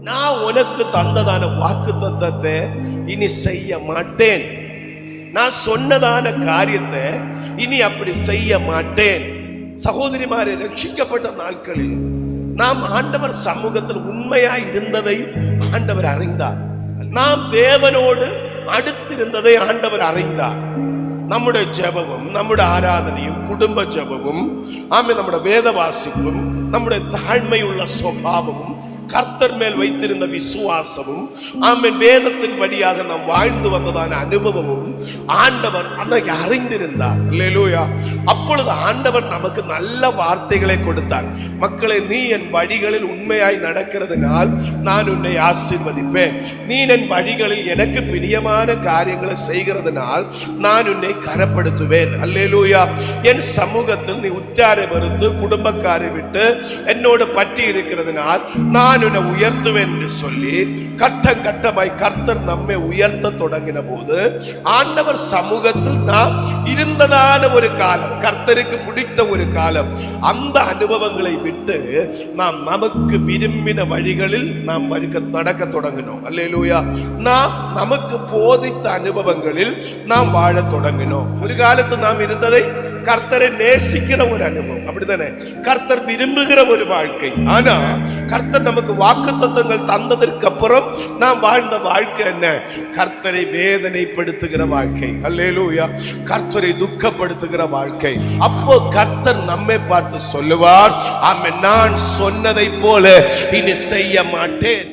நான் உனக்கு தந்ததான வாக்கு தத்தத்தை இனி செய்ய மாட்டேன். நான் சொன்னதான காரியத்தை இனி அப்படி செய்ய மாட்டேன். சகோதரிமாரே, ரட்சிக்கப்பட்ட நாட்களில் நாம் ஆண்டவர் சமூகத்தில் உண்மையாய் இருந்ததை ஆண்டவர் அறிந்தார். நாம் தேவனோடு அடுத்திருந்ததை ஆண்டவர் அறிந்தார். நம்முடைய ஜெபமும் நம்முடைய ஆராதனையும் குடும்ப ஜெபமும் நம்முடைய வேத வாசிப்பும் நம்முடைய தாழ்மையுள்ள சுபாவமும் கர்த்தர் மேல் வைத்திருந்த விசுவாசமும் வேதத்தின் படியாக நாம் வாழ்ந்து வந்ததான அனுபவமும் ஆண்டவர் அன்னைக்கு அறிந்திருந்தார். அல்லேலூயா. அப்பொழுது ஆண்டவர் நமக்கு நல்ல வார்த்தைகளை கொடுத்தார். மக்களை, நீ என் வழிகளில் உண்மையாய் நடக்கிறதுனால் நான் உன்னை ஆசீர்வதிப்பேன். நீ என் வழிகளில் எனக்கு பிரியமான காரியங்களை செய்கிறதுனால் நான் உன்னை கனப்படுத்துவேன். அல்லேலூயா. என் சமூகத்தில் நீ உற்றாரை வெறுத்து குடும்பக்காரை விட்டு என்னோடு பற்றி இருக்கிறதுனால் நான் உன்னை உயர்த்துவேன் என்று சொல்லி கட்டம் கட்டமாய் கர்த்தர் நம்மை உயர்த்த தொடங்கின போது ஆண்டவர் சமூகத்தில் நாம் இருந்ததான ஒரு காலம், கர்த்தருக்கு பிடித்த ஒரு காலம், அந்த அனுபவங்களை விட்டு நாம் நமக்கு விரும்பின வழிகளில் நாம் நடக்க தொடங்கினோம். அல்லேலூயா. நாம் நமக்கு போதித்த அனுபவங்களில் நாம் வாழ தொடங்கினோம். ஒரு காலத்தில் நாம் இருந்ததை கர்த்தரை நேசிக்கிற ஒரு அனுபவம், அப்படித்தானே? கர்த்தர் விரும்புகிற ஒரு வாழ்க்கை. ஆனா கர்த்தர் நமக்கு வாக்குத்தத்தங்கள் தந்ததற்கு அப்புறம் நாம் வாழ்ந்த வாழ்க்கை என்ன? கர்த்தரை வேதனைப்படுத்துகிற வாழ்க்கை. அல்லேலூயா. கர்த்தரை துக்கப்படுத்துகிற வாழ்க்கை. அப்போ கர்த்தர் நம்மை பார்த்து சொல்லுவார், நான் சொன்னதை போல இனி செய்ய மாட்டேன்.